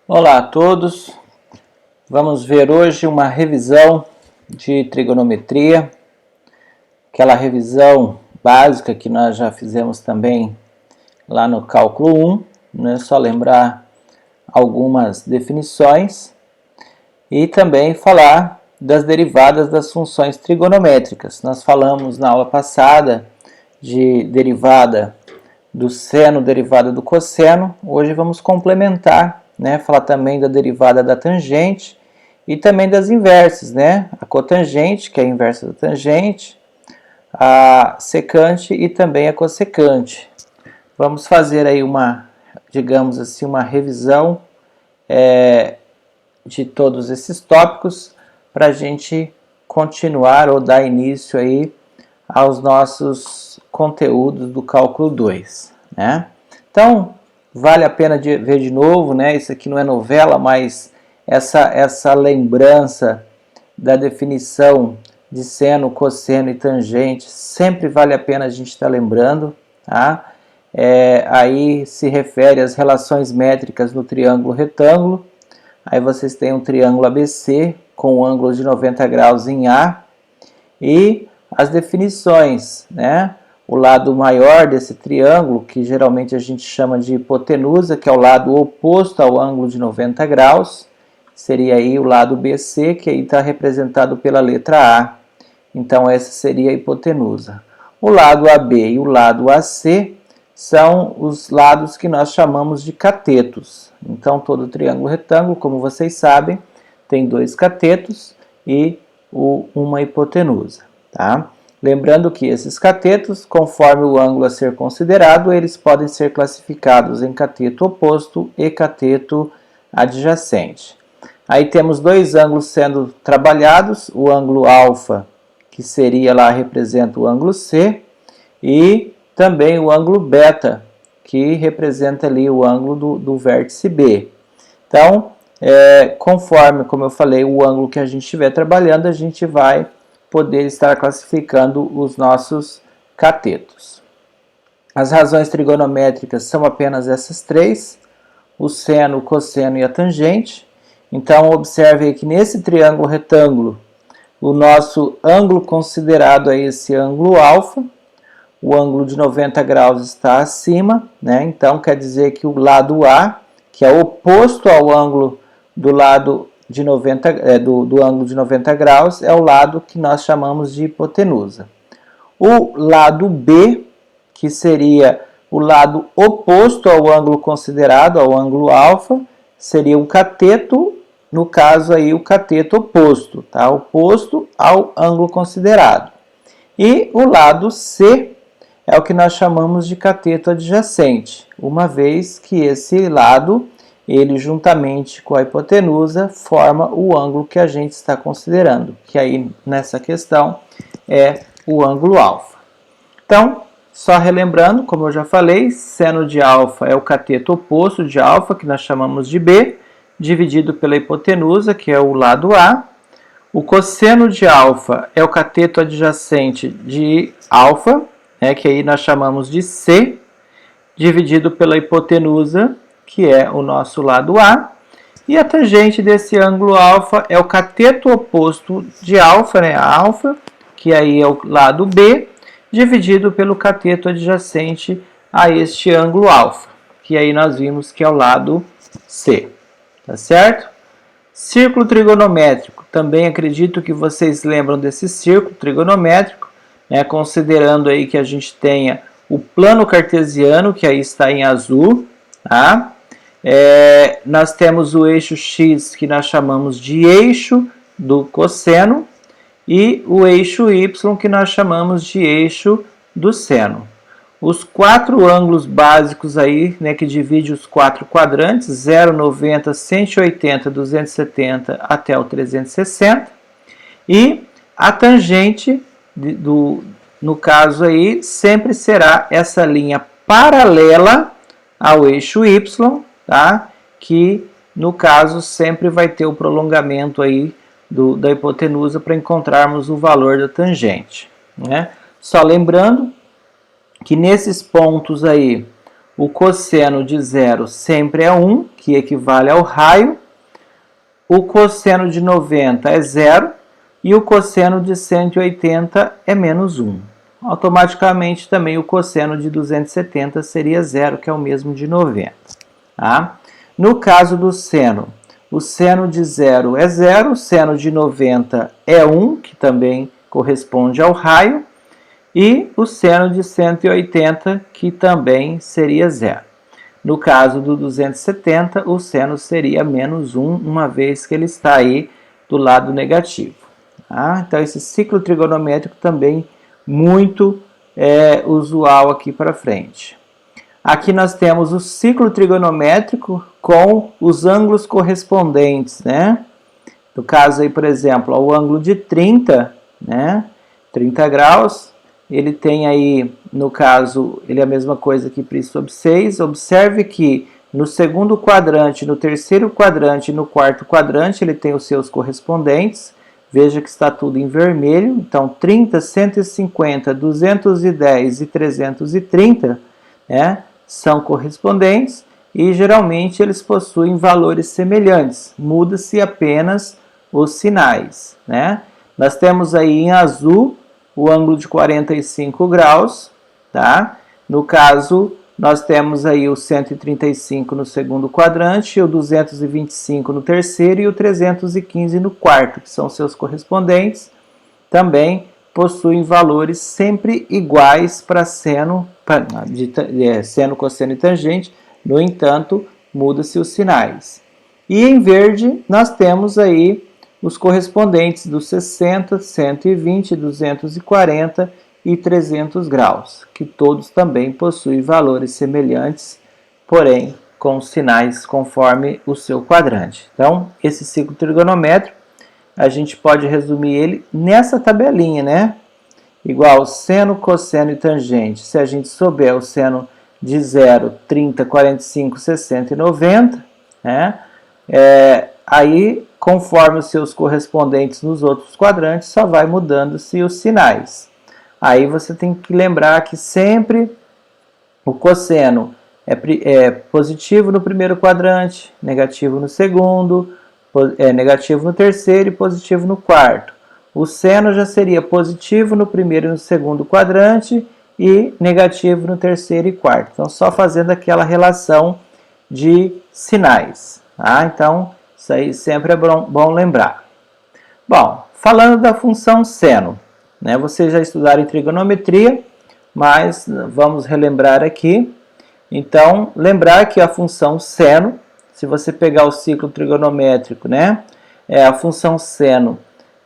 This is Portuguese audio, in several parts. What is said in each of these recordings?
Olá a todos, vamos ver hoje uma revisão de trigonometria, aquela revisão básica que nós já fizemos também lá no cálculo 1, né? Só lembrar algumas definições e também falar das derivadas das funções trigonométricas. Nós falamos na aula passada de derivada do seno, derivada do cosseno, hoje vamos complementar, né? Falar também da derivada da tangente e também das inversas, né? A cotangente, que é a inversa da tangente, a secante e também a cossecante. Vamos fazer aí uma, digamos assim, uma revisão de todos esses tópicos para a gente continuar ou dar início aí aos nossos conteúdos do cálculo 2, né? Então, vale a pena ver de novo, né? Isso aqui não é novela, mas essa lembrança da definição de seno, cosseno e tangente sempre vale a pena a gente estar lembrando, tá? Aí se refere às relações métricas no triângulo retângulo. Aí vocês têm um triângulo ABC com um ângulo de 90 graus em A e as definições, né? O lado maior desse triângulo, que geralmente a gente chama de hipotenusa, que é o lado oposto ao ângulo de 90 graus, seria aí o lado BC, que aí está representado pela letra A. Então essa seria a hipotenusa. O lado AB e o lado AC são os lados que nós chamamos de catetos. Então todo triângulo retângulo, como vocês sabem, tem dois catetos e uma hipotenusa, tá? Lembrando que esses catetos, conforme o ângulo a ser considerado, eles podem ser classificados em cateto oposto e cateto adjacente. Aí temos dois ângulos sendo trabalhados, o ângulo alfa, que seria lá, representa o ângulo C, e também o ângulo beta, que representa ali o ângulo do vértice B. Então, conforme, como eu falei, o ângulo que a gente estiver trabalhando, a gente vai poder estar classificando os nossos catetos. As razões trigonométricas são apenas essas três, o seno, o cosseno e a tangente. Então, observe que nesse triângulo retângulo, o nosso ângulo considerado é esse ângulo alfa, o ângulo de 90 graus está acima, né? Então quer dizer que o lado A, que é oposto ao ângulo do lado de 90, do ângulo de 90 graus, é o lado que nós chamamos de hipotenusa. O lado B, que seria o lado oposto ao ângulo considerado, ao ângulo alfa, seria um cateto, no caso aí o cateto oposto, tá? Oposto ao ângulo considerado. E o lado C é o que nós chamamos de cateto adjacente, uma vez que esse lado, ele juntamente com a hipotenusa, forma o ângulo que a gente está considerando, que aí nessa questão é o ângulo alfa. Então, só relembrando, como eu já falei, seno de alfa é o cateto oposto de alfa, que nós chamamos de B, dividido pela hipotenusa, que é o lado A. O cosseno de alfa é o cateto adjacente de alfa, que aí nós chamamos de C, dividido pela hipotenusa, que é o nosso lado A, e a tangente desse ângulo alfa é o cateto oposto de alfa, né, a alfa, que aí é o lado B, dividido pelo cateto adjacente a este ângulo alfa, que aí nós vimos que é o lado C, tá certo? Círculo trigonométrico, também acredito que vocês lembram desse círculo trigonométrico, considerando aí que a gente tenha o plano cartesiano, que aí está em azul, tá? Nós temos o eixo X, que nós chamamos de eixo do cosseno, e o eixo Y, que nós chamamos de eixo do seno. Os quatro ângulos básicos aí, né, que divide os quatro quadrantes, 0, 90, 180, 270 até o 360, e a tangente no caso aí, sempre será essa linha paralela ao eixo Y, tá? Que no caso sempre vai ter o prolongamento aí da hipotenusa para encontrarmos o valor da tangente, né? Só lembrando que nesses pontos aí, o cosseno de 0 sempre é 1, que equivale ao raio, o cosseno de 90 é 0 e o cosseno de 180 é menos 1. Automaticamente também o cosseno de 270 seria 0, que é o mesmo de 90. Tá? No caso do seno, o seno de 0 é 0, o seno de 90 é 1, que também corresponde ao raio, e o seno de 180, que também seria 0. No caso do 270, o seno seria menos 1, uma vez que ele está aí do lado negativo. Tá? Então, esse ciclo trigonométrico também muito usual aqui para frente. Aqui nós temos o ciclo trigonométrico com os ângulos correspondentes, né? No caso aí, por exemplo, o ângulo de 30, né? 30 graus, ele tem aí, no caso, ele é a mesma coisa que π sobre 6. Observe que no segundo quadrante, no terceiro quadrante e no quarto quadrante, ele tem os seus correspondentes. Veja que está tudo em vermelho. Então, 30, 150, 210 e 330, né, são correspondentes e geralmente eles possuem valores semelhantes. Muda-se apenas os sinais, né? Nós temos aí em azul o ângulo de 45 graus, tá? No caso, nós temos aí o 135 no segundo quadrante, o 225 no terceiro e o 315 no quarto, que são seus correspondentes. Também possuem valores sempre iguais para seno, seno, cosseno e tangente. No entanto, muda-se os sinais. E em verde, nós temos aí os correspondentes dos 60, 120, 240 e 300 graus, que todos também possuem valores semelhantes, porém com sinais conforme o seu quadrante. Então, esse ciclo trigonométrico, a gente pode resumir ele nessa tabelinha, né? Igual seno, cosseno e tangente. Se a gente souber o seno de 0, 30, 45, 60 e 90, né? Aí, conforme os seus correspondentes nos outros quadrantes, só vai mudando-se os sinais. Aí você tem que lembrar que sempre o cosseno é positivo no primeiro quadrante, negativo no segundo, negativo no terceiro e positivo no quarto. O seno já seria positivo no primeiro e no segundo quadrante e negativo no terceiro e quarto. Então, só fazendo aquela relação de sinais. Tá? Então, isso aí sempre é bom lembrar. Bom, falando da função seno, né? Vocês já estudaram em trigonometria, mas vamos relembrar aqui. Então, lembrar que a função seno, se você pegar o ciclo trigonométrico, né? A função seno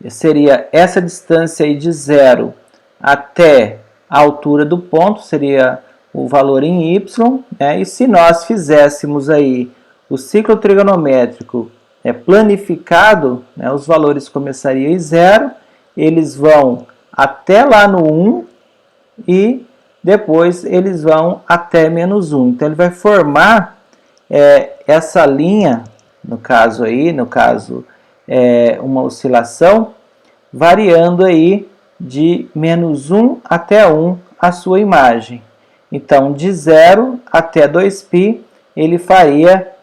seria essa distância aí de 0 até a altura do ponto, seria o valor em y, né? E se nós fizéssemos aí o ciclo trigonométrico planificado, né, os valores começariam em 0, eles vão até lá no 1 e depois eles vão até menos 1. Então, ele vai formar essa linha, no caso, uma oscilação, variando aí de menos 1 até 1 a sua imagem. Então, de 0 até 2π, ele faria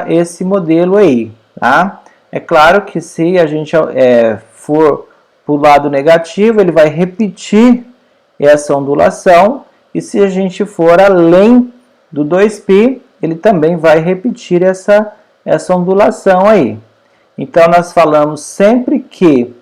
esse modelo aí, tá? É claro que se a gente for para o lado negativo, ele vai repetir essa ondulação, e se a gente for além do 2π, ele também vai repetir essa ondulação aí. Então, nós falamos sempre que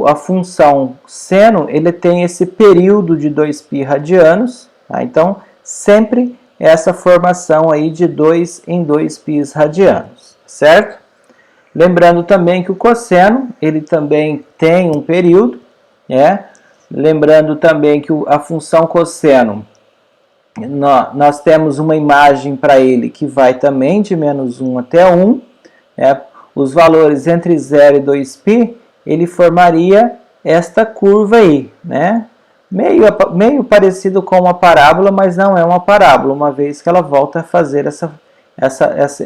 a função seno, ele tem esse período de 2π radianos, tá? Então, sempre essa formação aí de 2 em 2π radianos, certo? Lembrando também que o cosseno, ele também tem um período, né? Lembrando também que a função cosseno, nós temos uma imagem para ele que vai também de menos 1 até 1, né? Os valores entre 0 e 2π, ele formaria esta curva aí, né? Meio parecido com uma parábola, mas não é uma parábola, uma vez que ela volta a fazer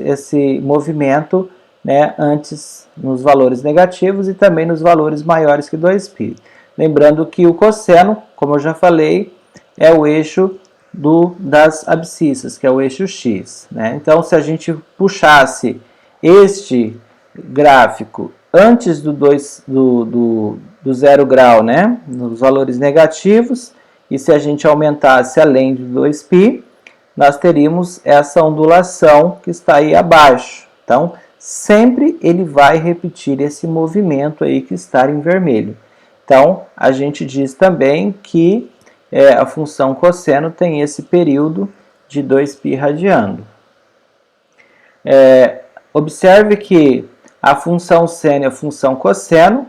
esse movimento, né, antes nos valores negativos e também nos valores maiores que 2π. Lembrando que o cosseno, como eu já falei, é o eixo das abscissas, que é o eixo X, né? Então, se a gente puxasse este gráfico antes do 0 grau, né, nos valores negativos, e se a gente aumentasse além de 2π, nós teríamos essa ondulação que está aí abaixo. Então, sempre ele vai repetir esse movimento aí que está em vermelho. Então, a gente diz também que a função cosseno tem esse período de 2π radiando. Observe que a função seno e a função cosseno,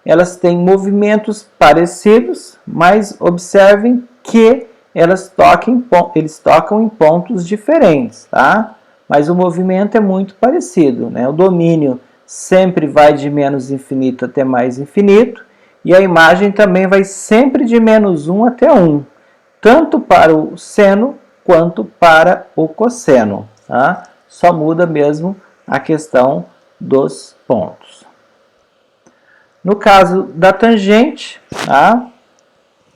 elas têm movimentos parecidos, mas observem que eles tocam em pontos diferentes, tá? Mas o movimento é muito parecido, né? O domínio sempre vai de menos infinito até mais infinito, e a imagem também vai sempre de -1 até 1, tanto para o seno quanto para o cosseno, tá? Só muda mesmo a questão dos pontos. No caso da tangente, tá?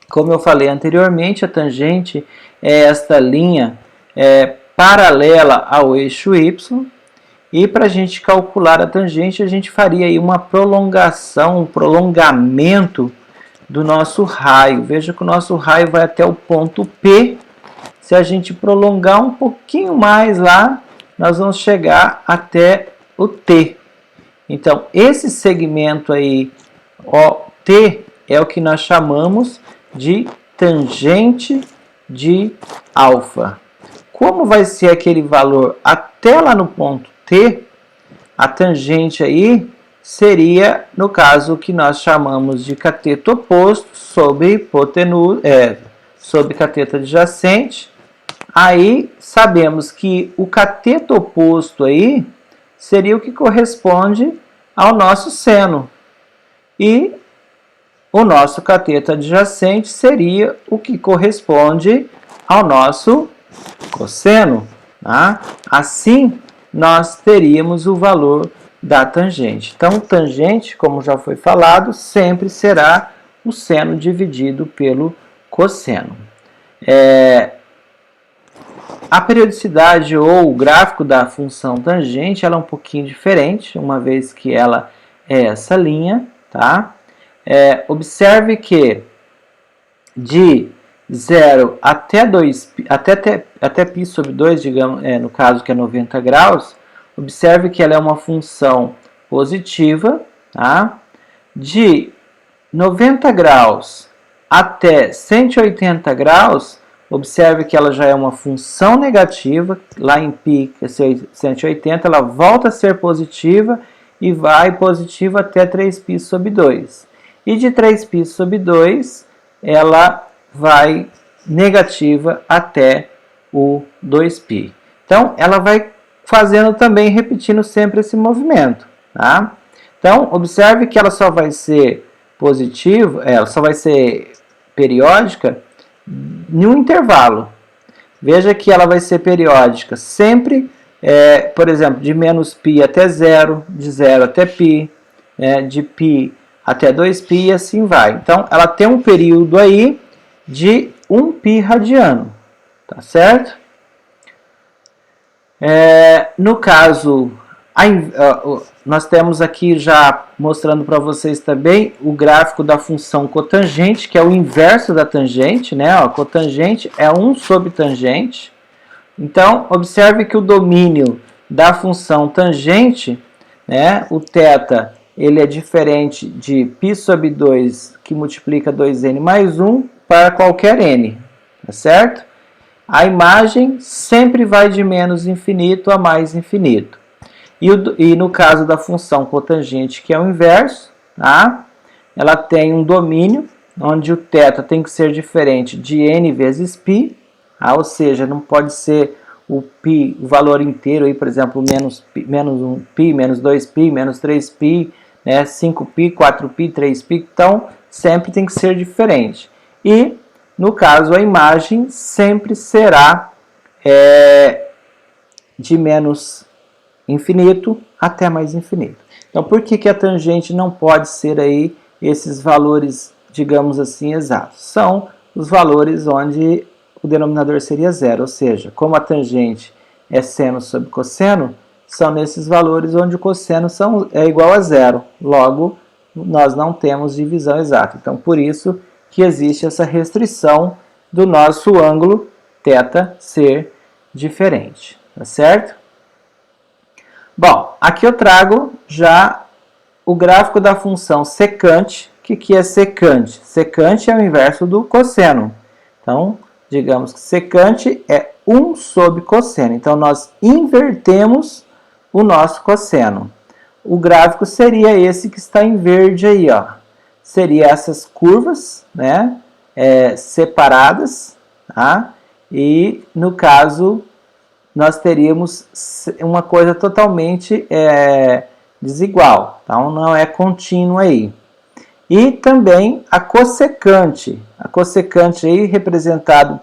Como eu falei anteriormente, a tangente é esta linha paralela ao eixo Y, e para a gente calcular a tangente, a gente faria aí uma prolongação, um prolongamento do nosso raio. Veja que o nosso raio vai até o ponto P. Se a gente prolongar um pouquinho mais lá, nós vamos chegar até o T. Então, esse segmento aí, OT, é o que nós chamamos de tangente de alfa. Como vai ser aquele valor até lá no ponto T, a tangente aí seria, no caso, o que nós chamamos de cateto oposto sobre hipotenusa, sobre cateto adjacente. Aí sabemos que o cateto oposto aí seria o que corresponde ao nosso seno. E o nosso cateto adjacente seria o que corresponde ao nosso cosseno. Tá? Assim, nós teríamos o valor da tangente. Então, tangente, como já foi falado, sempre será o seno dividido pelo cosseno. A periodicidade ou o gráfico da função tangente ela é um pouquinho diferente, uma vez que ela é essa linha, tá? Observe que de 0 até 2, até π sobre 2, digamos, no caso que é 90 graus, observe que ela é uma função positiva, tá? De 90 graus até 180 graus, observe que ela já é uma função negativa, lá em π, que é 180, ela volta a ser positiva e vai positiva até 3π sobre 2. E de 3π sobre 2, ela vai negativa até o 2π. Então, ela vai fazendo também, repetindo sempre esse movimento. Tá? Então, observe que ela só vai ser positiva, ela só vai ser periódica em um intervalo. Veja que ela vai ser periódica sempre, por exemplo, de -π até 0, de 0 até π, de π até 2π e assim vai. Então, ela tem um período aí de 1π radiano, tá certo? No caso, nós temos aqui já mostrando para vocês também o gráfico da função cotangente, que é o inverso da tangente, né? A cotangente é 1 sobre tangente. Então, observe que o domínio da função tangente, né, o θ, ele é diferente de π sobre 2, que multiplica 2n mais 1, para qualquer n, tá certo? A imagem sempre vai de menos infinito a mais infinito. E no caso da função cotangente, que é o inverso, tá? Ela tem um domínio, onde o θ tem que ser diferente de n vezes π, tá? Ou seja, não pode ser o π, o valor inteiro, aí, por exemplo, menos 1π, menos 2π, menos 3π, né? 5π, 4π, 3π, então sempre tem que ser diferente. E, no caso, a imagem sempre será de menos infinito até mais infinito. Então, por que a tangente não pode ser aí esses valores, digamos assim, exatos? São os valores onde o denominador seria zero, ou seja, como a tangente é seno sobre cosseno, são nesses valores onde o cosseno é igual a zero. Logo, nós não temos divisão exata. Então, por isso que existe essa restrição do nosso ângulo θ ser diferente, tá certo? Bom, aqui eu trago já o gráfico da função secante. O que é secante? Secante é o inverso do cosseno. Então, digamos que secante é 1 sobre cosseno. Então, nós invertemos o nosso cosseno. O gráfico seria esse que está em verde aí, ó. Seria essas curvas, né, separadas, tá? E, no caso, nós teríamos uma coisa totalmente desigual. Então, não é contínuo aí. E também a cossecante. A cossecante aí representado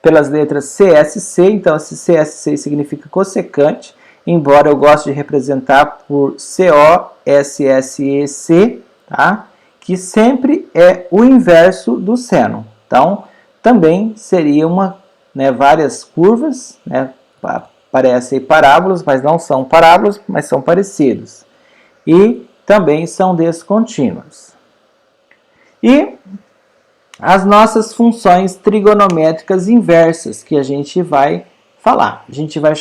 pelas letras CSC. Então, esse CSC significa cossecante, embora eu goste de representar por COSSEC, tá? Que sempre é o inverso do seno. Então, também seria várias curvas, né? Parecem parábolas, mas não são parábolas, mas são parecidos. E também são descontínuas. E as nossas funções trigonométricas inversas, que a gente vai falar. A gente vai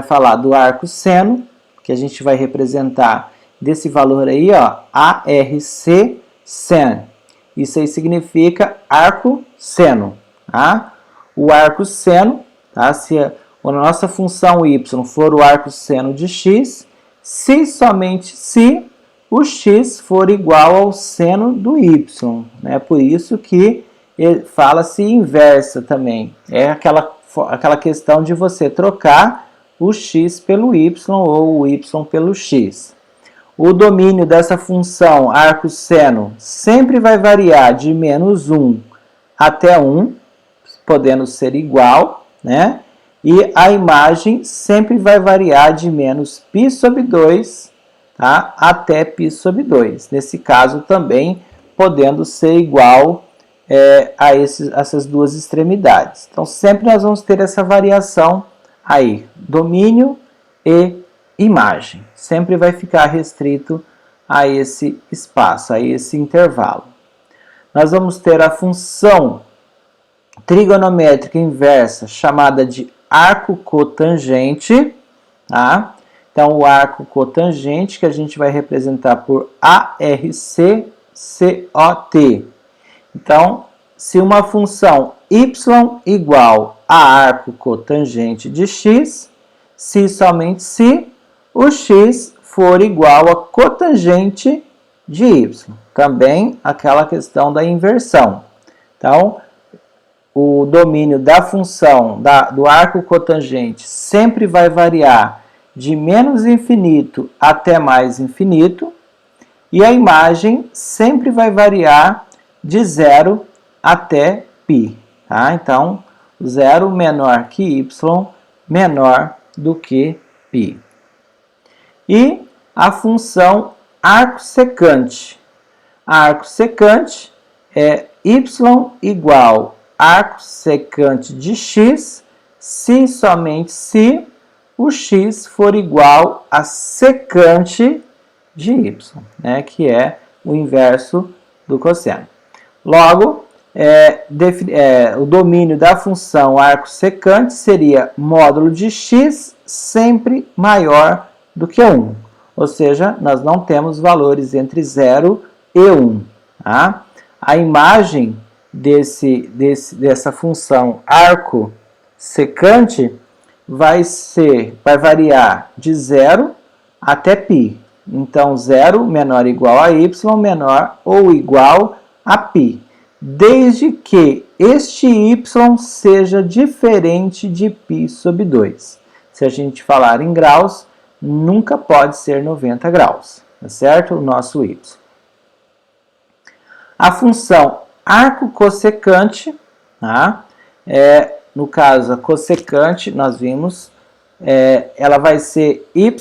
falar do arco seno, que a gente vai representar desse valor aí, ó, ARC sen. Isso aí significa arco seno, tá? O arco seno, tá? Se a nossa função y for o arco seno de x, se somente se o x for igual ao seno do y, né? Por isso que fala-se inversa também. É aquela questão de você trocar o x pelo y ou o y pelo x. O domínio dessa função arco seno sempre vai variar de menos 1 até 1, podendo ser igual, né? E a imagem sempre vai variar de menos π sobre 2, tá? Até π sobre 2. Nesse caso também podendo ser igual a essas duas extremidades. Então sempre nós vamos ter essa variação aí, domínio e imagem. Sempre vai ficar restrito a esse espaço, a esse intervalo. Nós vamos ter a função trigonométrica inversa chamada de arco cotangente, tá? Então, o arco cotangente que a gente vai representar por ARCCOT. Então, se uma função y igual a arco cotangente de x, se somente se o x for igual a cotangente de y. Também aquela questão da inversão. Então, o domínio da função do arco cotangente sempre vai variar de menos infinito até mais infinito, e a imagem sempre vai variar de 0 até π. Tá? Então, 0 menor que y, menor do que π. E a função arco secante. Arco secante é y igual arco secante de x, se somente se o x for igual a secante de y, né, que é o inverso do cosseno. Logo, o domínio da função arco secante seria módulo de x sempre maior do que 1. Ou seja, nós não temos valores entre 0 e 1. Tá? A imagem dessa função arco secante vai variar de 0 até π. Então, 0 menor ou igual a y, menor ou igual a π. Desde que este y seja diferente de π sobre 2. Se a gente falar em graus, nunca pode ser 90 graus, tá certo? O nosso y. A função arco cossecante, tá? No caso, a cossecante, nós vimos, ela vai ser y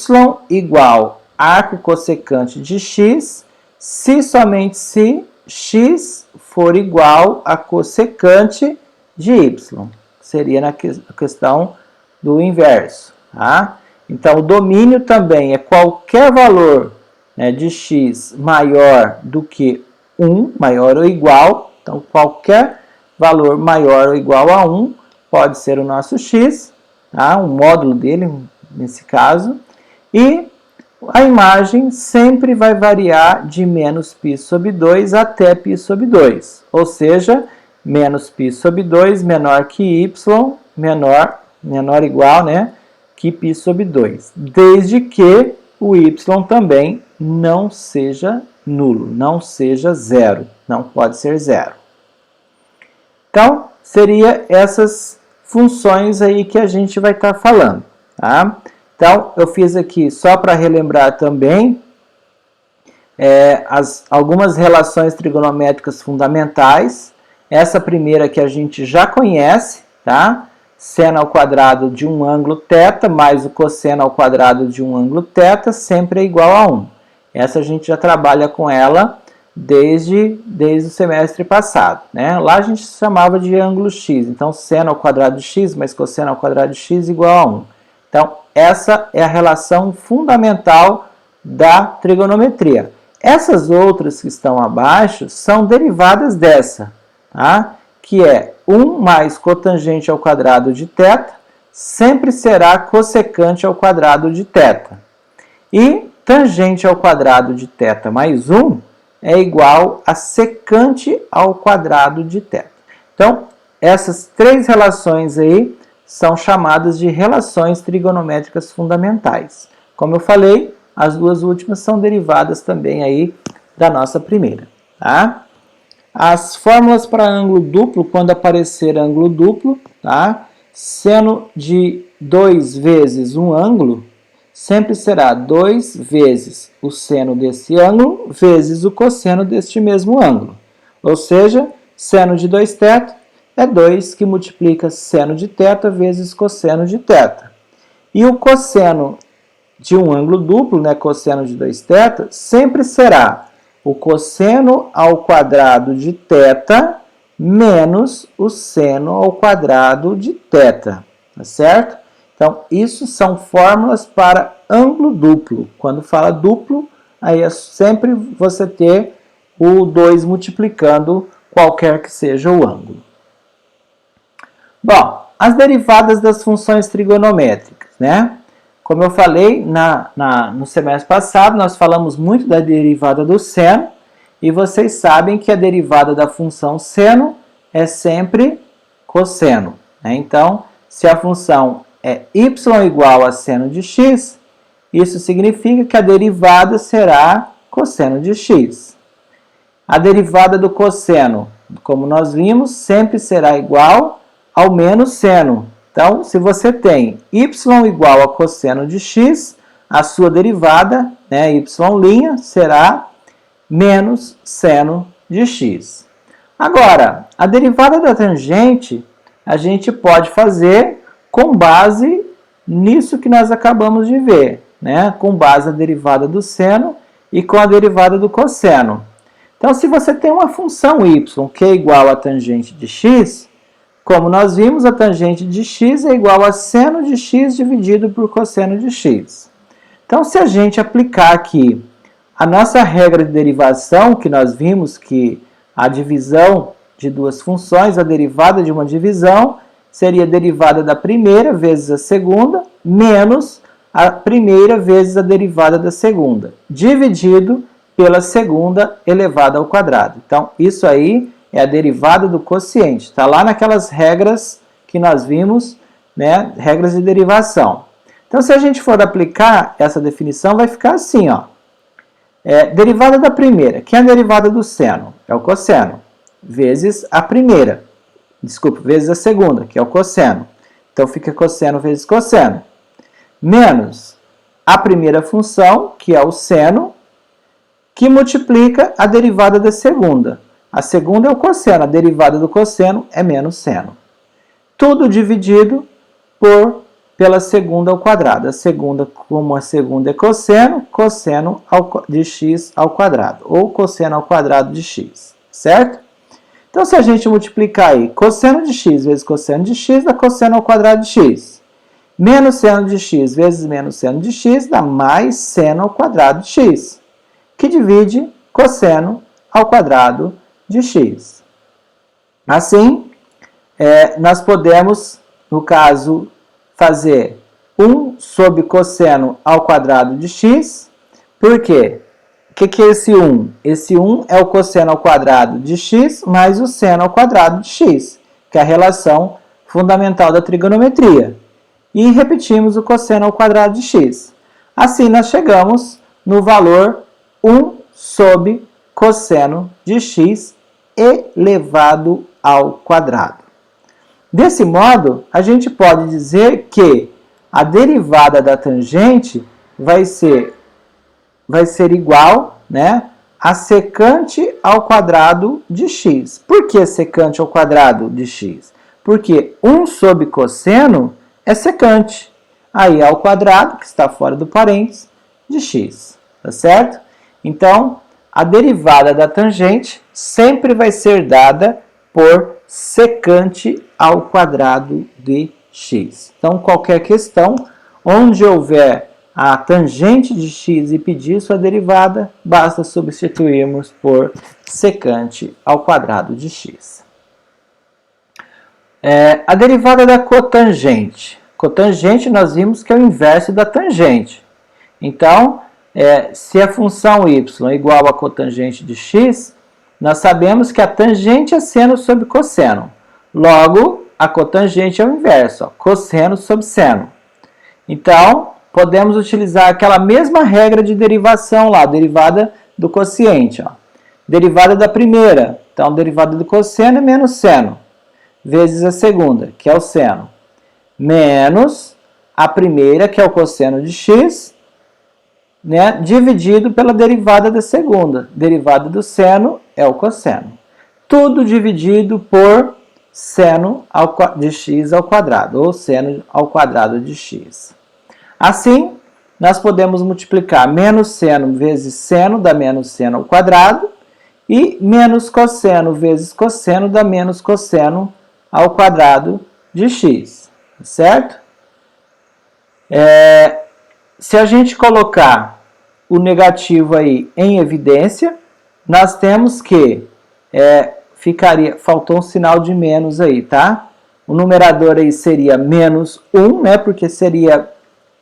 igual arco cossecante de x, se somente se x for igual a cossecante de y. Seria na questão do inverso. Tá? Então, o domínio também é qualquer valor, né, de x maior do que 1, maior ou igual. Então, qualquer valor maior ou igual a 1 pode ser o nosso x, tá? O módulo dele, nesse caso. E a imagem sempre vai variar de menos π sobre 2 até π sobre 2. Ou seja, menos π sobre 2 menor que y, menor ou igual, né, que π sobre 2. Desde que o y também não seja nulo, não seja zero. Não pode ser zero. Então, seria essas funções aí que a gente vai estar falando, tá? Então, eu fiz aqui só para relembrar também algumas relações trigonométricas fundamentais. Essa primeira que a gente já conhece, tá? Seno ao quadrado de um ângulo θ mais o cosseno ao quadrado de um ângulo θ sempre é igual a 1. Essa a gente já trabalha com ela desde o semestre passado, né? Lá a gente chamava de ângulo x, então seno ao quadrado de x mais cosseno ao quadrado de x igual a 1. Então, essa é a relação fundamental da trigonometria. Essas outras que estão abaixo são derivadas dessa, tá? Que é 1 mais cotangente ao quadrado de θ sempre será cossecante ao quadrado de θ. E tangente ao quadrado de θ mais 1 é igual a secante ao quadrado de θ. Então, essas três relações aí são chamadas de relações trigonométricas fundamentais. Como eu falei, as duas últimas são derivadas também aí da nossa primeira, tá? As fórmulas para ângulo duplo, quando aparecer ângulo duplo, tá? Seno de 2 vezes um ângulo sempre será 2 vezes o seno desse ângulo vezes o cosseno deste mesmo ângulo. Ou seja, seno de 2θ é 2 que multiplica seno de θ vezes cosseno de θ. E o cosseno de um ângulo duplo, né, cosseno de 2θ, sempre será o cosseno ao quadrado de θ menos o seno ao quadrado de θ. Tá certo? Então, isso são fórmulas para ângulo duplo. Quando fala duplo, aí é sempre você ter o 2 multiplicando qualquer que seja o ângulo. Bom, as derivadas das funções trigonométricas, né? Como eu falei no semestre passado, nós falamos muito da derivada do seno, e vocês sabem que a derivada da função seno é sempre cosseno, né? Então, se a função é y igual a seno de x, isso significa que a derivada será cosseno de x. A derivada do cosseno, como nós vimos, sempre será igual ao menos seno. Então, se você tem y igual a cosseno de x, a sua derivada, né, y' será menos seno de x. Agora, a derivada da tangente, a gente pode fazer com base nisso que nós acabamos de ver, né? Com base na derivada do seno e com a derivada do cosseno. Então, se você tem uma função y que é igual a tangente de x, como nós vimos, a tangente de x é igual a seno de x dividido por cosseno de x. Então, se a gente aplicar aqui a nossa regra de derivação, que nós vimos que a divisão de duas funções, a derivada de uma divisão, seria a derivada da primeira vezes a segunda, menos a primeira vezes a derivada da segunda, dividido pela segunda elevada ao quadrado. Então, isso aí é a derivada do quociente. Está lá naquelas regras que nós vimos, né? Regras de derivação. Então, se a gente for aplicar essa definição, vai ficar assim, ó. Derivada da primeira. Quem é a derivada do seno? É o cosseno. Vezes a primeira. Desculpa, vezes a segunda, que é o cosseno. Então, fica cosseno vezes cosseno. Menos a primeira função, que é o seno, que multiplica a derivada da segunda. A segunda é o cosseno, a derivada do cosseno é menos seno. Tudo dividido pela segunda ao quadrado. A segunda, como a segunda é cosseno, cosseno de x ao quadrado, ou cosseno ao quadrado de x, certo? Então, se a gente multiplicar aí cosseno de x vezes cosseno de x, dá cosseno ao quadrado de x. Menos seno de x vezes menos seno de x dá mais seno ao quadrado de x, que divide cosseno ao quadrado de x. Assim, nós podemos, no caso, fazer 1 sobre cosseno ao quadrado de x. Por quê? O que é esse 1? Esse 1 é o cosseno ao quadrado de x mais o seno ao quadrado de x, que é a relação fundamental da trigonometria. E repetimos o cosseno ao quadrado de x. Assim, nós chegamos no valor 1 sobre cosseno de x elevado ao quadrado. Desse modo, a gente pode dizer que a derivada da tangente vai ser igual, né, a secante ao quadrado de x. Por que secante ao quadrado de x? Porque 1 sobre cosseno é secante. Aí ao quadrado, que está fora do parênteses, de x. Tá certo? Então, a derivada da tangente sempre vai ser dada por secante ao quadrado de x. Então, qualquer questão, onde houver a tangente de x e pedir sua derivada, basta substituirmos por secante ao quadrado de x. A derivada da cotangente. Cotangente nós vimos que é o inverso da tangente. Então, se a função y é igual a cotangente de x, nós sabemos que a tangente é seno sobre cosseno. Logo, a cotangente é o inverso, ó, cosseno sobre seno. Então, podemos utilizar aquela mesma regra de derivação lá, derivada do quociente. Ó. Derivada da primeira, então, derivada do cosseno é menos seno, vezes a segunda, que é o seno, menos a primeira, que é o cosseno de x, né, dividido pela derivada da segunda. Derivada do seno é o cosseno. Tudo dividido por seno de x ao quadrado, ou seno ao quadrado de x. Assim, nós podemos multiplicar menos seno vezes seno dá menos seno ao quadrado, e menos cosseno vezes cosseno dá menos cosseno ao quadrado de x. Certo? Se a gente colocar o negativo aí em evidência, nós temos que faltou um sinal de menos aí, tá? O numerador aí seria menos 1, né? Porque seria,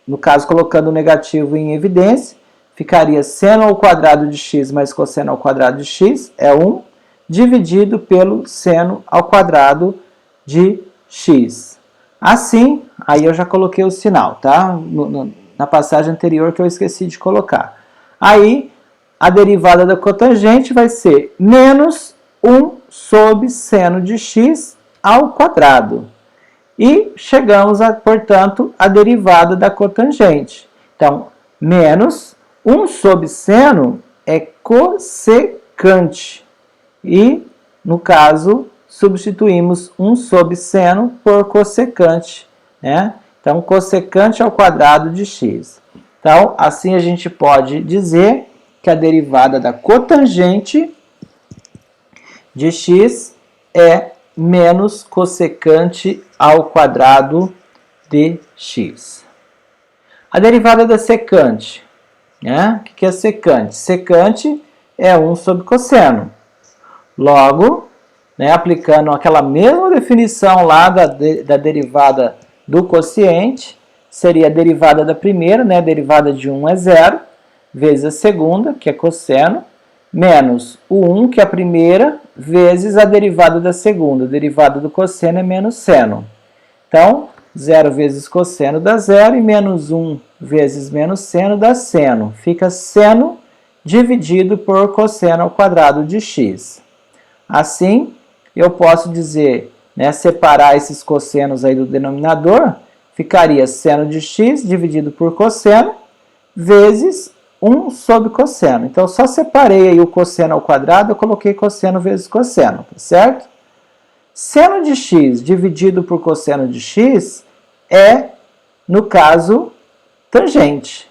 no caso, colocando o negativo em evidência, ficaria seno ao quadrado de x mais cosseno ao quadrado de x, é 1, dividido pelo seno ao quadrado de x. Assim, aí eu já coloquei o sinal, tá? Na passagem anterior que eu esqueci de colocar. Aí, a derivada da cotangente vai ser menos 1 sobre seno de x ao quadrado. E chegamos, portanto, à derivada da cotangente. Então, menos 1 sobre seno é cossecante. E, no caso, substituímos 1 sobre seno por cossecante, né? Então, cossecante ao quadrado de x. Então, assim a gente pode dizer que a derivada da cotangente de x é menos cossecante ao quadrado de x. A derivada da secante, né? O que é secante? Secante é 1 sobre cosseno. Logo, né, aplicando aquela mesma definição lá da derivada do quociente, seria a derivada da primeira, né, a derivada de 1 é 0, vezes a segunda, que é cosseno, menos o 1, que é a primeira, vezes a derivada da segunda. A derivada do cosseno é menos seno. Então, 0 vezes cosseno dá 0, e menos 1 vezes menos seno dá seno. Fica seno dividido por cosseno ao quadrado de x. Assim, eu posso dizer, né, separar esses cossenos aí do denominador, ficaria seno de x dividido por cosseno, vezes 1 sobre cosseno. Então, só separei aí o cosseno ao quadrado, eu coloquei cosseno vezes cosseno, tá certo? Seno de x dividido por cosseno de x é, no caso, tangente.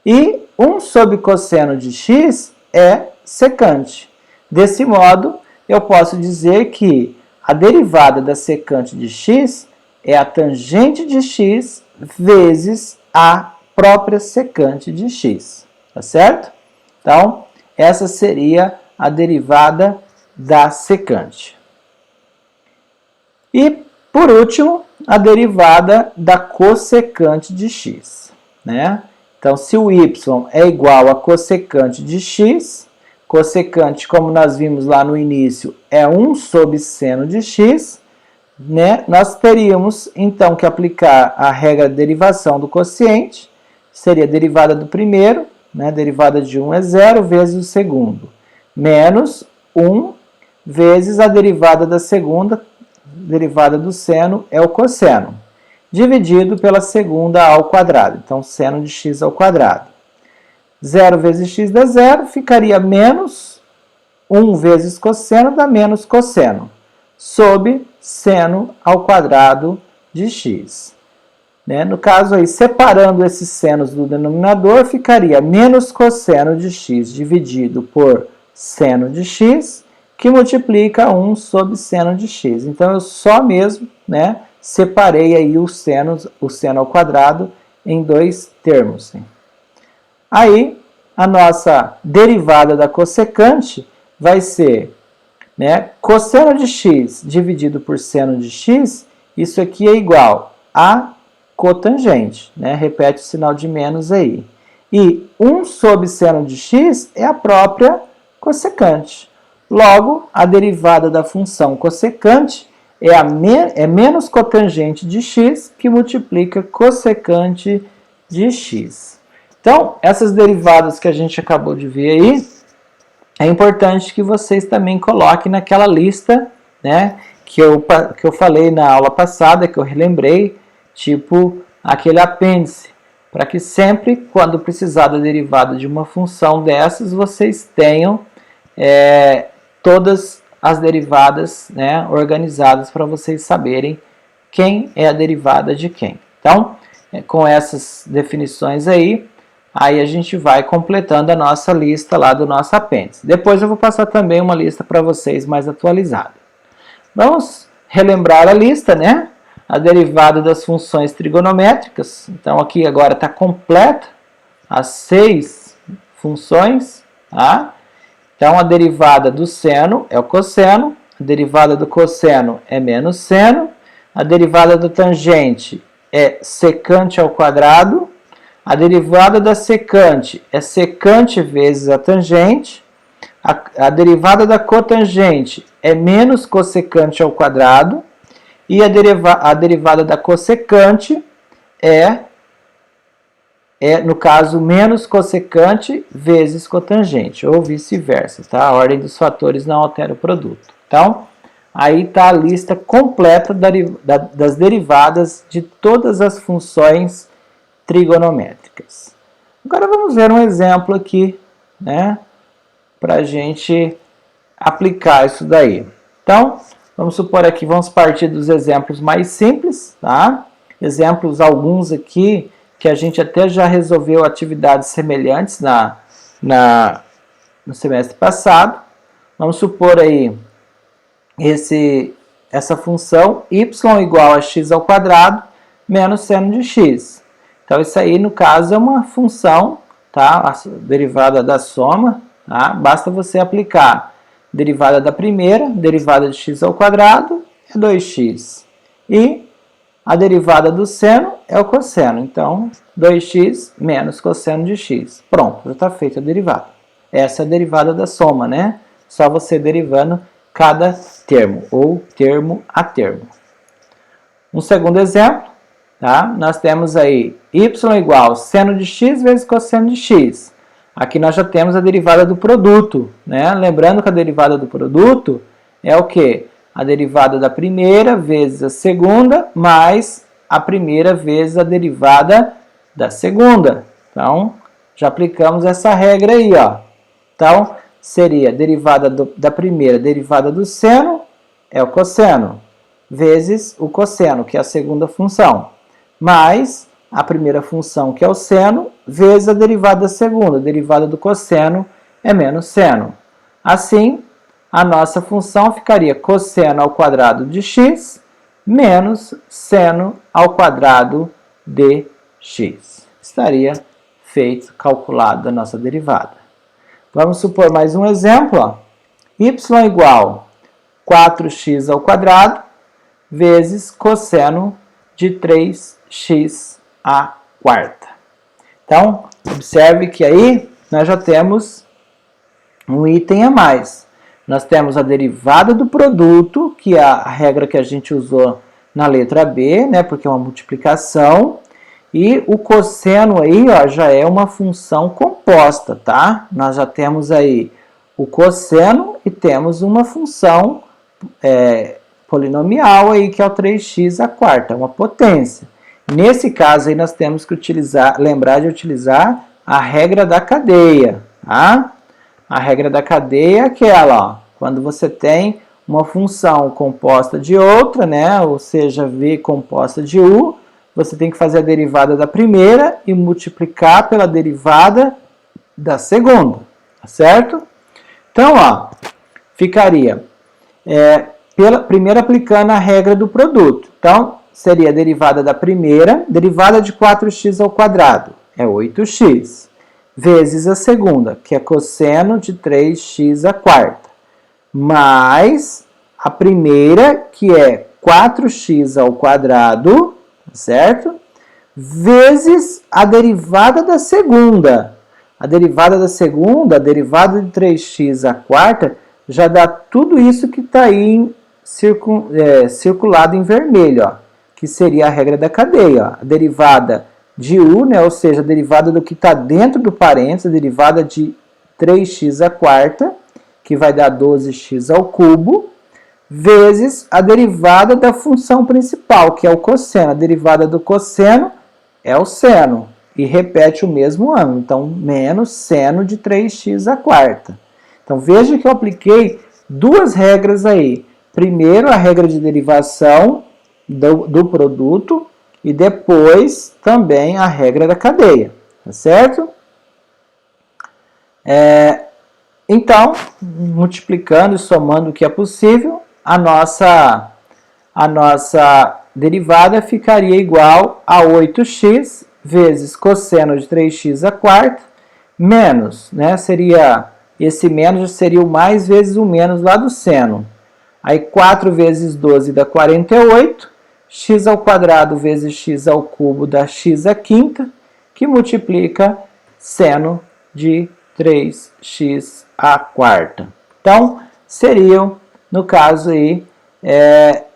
E 1 sobre cosseno de x é secante. Desse modo, eu posso dizer que a derivada da secante de x é a tangente de x vezes a própria secante de x, tá certo? Então, essa seria a derivada da secante. E, por último, a derivada da cossecante de x, né? Então, se o y é igual a cossecante de x, cossecante, como nós vimos lá no início, é 1 sobre seno de x, né? Nós teríamos, então, que aplicar a regra de derivação do quociente, seria a derivada do primeiro, né? Derivada de 1 é 0, vezes o segundo, menos 1 vezes a derivada da segunda, derivada do seno é o cosseno, dividido pela segunda ao quadrado. Então, seno de x ao quadrado. 0 vezes x dá 0, ficaria menos 1 vezes cosseno dá menos cosseno, sobre seno ao quadrado de x. Né? No caso aí, separando esses senos do denominador, ficaria menos cosseno de x dividido por seno de x, que multiplica 1 sobre seno de x. Então, eu só mesmo, né, separei aí o seno ao quadrado em dois termos. Aí, a nossa derivada da cossecante vai ser, né, cosseno de x dividido por seno de x, isso aqui é igual a cotangente, né? Repete o sinal de menos aí. E 1 sobre seno de x é a própria cossecante. Logo, a derivada da função cossecante é menos cotangente de x, que multiplica cossecante de x. Então, essas derivadas que a gente acabou de ver aí, é importante que vocês também coloquem naquela lista, né, que eu falei na aula passada, que eu relembrei, tipo aquele apêndice, para que sempre, quando precisar da derivada de uma função dessas, vocês tenham todas as derivadas, né, organizadas para vocês saberem quem é a derivada de quem. Então, com essas definições aí a gente vai completando a nossa lista lá do nosso apêndice. Depois eu vou passar também uma lista para vocês mais atualizada. Vamos relembrar a lista, né? A derivada das funções trigonométricas. Então, aqui agora está completa as 6 funções, tá? Então, a derivada do seno é o cosseno, a derivada do cosseno é menos seno, a derivada do tangente é secante ao quadrado, a derivada da secante é secante vezes a tangente, a derivada da cotangente é menos cossecante ao quadrado, e a derivada da cossecante no caso, menos cossecante vezes cotangente, ou vice-versa, tá? A ordem dos fatores não altera o produto. Então, aí está a lista completa das derivadas de todas as funções trigonométricas. Agora vamos ver um exemplo aqui, né? Para a gente aplicar isso daí. Então, vamos supor aqui, vamos partir dos exemplos mais simples, tá? Exemplos, alguns aqui, que a gente até já resolveu atividades semelhantes no semestre passado. Vamos supor aí essa função y igual a x ao quadrado menos seno de x. Então, isso aí, no caso, é uma função, tá? A derivada da soma, tá? Basta você aplicar derivada da primeira, derivada de x ao quadrado é 2x. E a derivada do seno é o cosseno. Então, 2x menos cosseno de x. Pronto, já está feita a derivada. Essa é a derivada da soma, né? Só você derivando cada termo, ou termo a termo. Um segundo exemplo, tá? Nós temos aí y igual seno de x vezes cosseno de x. Aqui nós já temos a derivada do produto, né? Lembrando que a derivada do produto é o quê? A derivada da primeira vezes a segunda, mais a primeira vezes a derivada da segunda. Então, já aplicamos essa regra aí, ó. Então, seria derivada da primeira, derivada do seno, é o cosseno, vezes o cosseno, que é a segunda função, mais a primeira função, que é o seno, vezes a derivada da segunda. A derivada do cosseno é menos seno. Assim, a nossa função ficaria cosseno ao quadrado de x menos seno ao quadrado de x. Estaria feito, calculado a nossa derivada. Vamos supor mais um exemplo. Ó. Y igual 4x ao quadrado vezes cosseno de 3x à quarta. Então, observe que aí nós já temos um item a mais. Nós temos a derivada do produto, que é a regra que a gente usou na letra B, né, porque é uma multiplicação. E o cosseno aí, ó, já é uma função composta, tá? Nós já temos aí o cosseno e temos uma função polinomial aí, que é o 3x à quarta, uma potência. Nesse caso aí nós temos que lembrar de utilizar a regra da cadeia, tá? A regra da cadeia é aquela, ó, quando você tem uma função composta de outra, né, ou seja, v composta de u, você tem que fazer a derivada da primeira e multiplicar pela derivada da segunda, tá certo? Então, ó, ficaria primeiro aplicando a regra do produto. Então, seria a derivada da primeira, derivada de 4x ao quadrado, é 8x, vezes a segunda, que é cosseno de 3x à quarta, mais a primeira, que é 4x ao quadrado, certo? Vezes a derivada da segunda. A derivada da segunda, a derivada de 3x à quarta, já dá tudo isso que está aí circulado em vermelho, ó, que seria a regra da cadeia. Ó. A derivada de u, né, ou seja, a derivada do que está dentro do parênteses, a derivada de 3x à quarta, que vai dar 12x ao cubo, vezes a derivada da função principal, que é o cosseno. A derivada do cosseno é o seno, e repete o mesmo ângulo. Então, menos seno de 3x à quarta. Então, veja que eu apliquei duas regras aí. Primeiro, a regra de derivação do produto, e depois também a regra da cadeia, tá certo? Então, multiplicando e somando o que é possível, a nossa derivada ficaria igual a 8x vezes cosseno de 3x à quarta, menos, né, esse menos seria o mais vezes o menos lá do seno. Aí 4 vezes 12 dá 48, x ao quadrado vezes x ao cubo dá x à quinta, que multiplica seno de 3x à quarta. Então, seriam, no caso aí,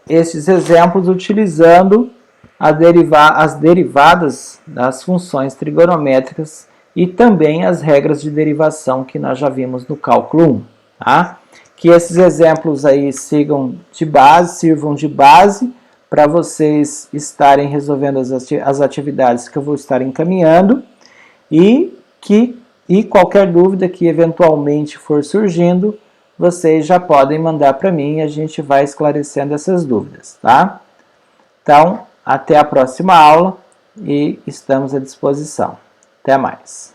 esses exemplos utilizando as derivadas das funções trigonométricas e também as regras de derivação que nós já vimos no cálculo 1. Tá? Que esses exemplos aí sirvam de base para vocês estarem resolvendo as atividades que eu vou estar encaminhando e qualquer dúvida que eventualmente for surgindo, vocês já podem mandar para mim e a gente vai esclarecendo essas dúvidas, tá? Então, até a próxima aula e estamos à disposição. Até mais!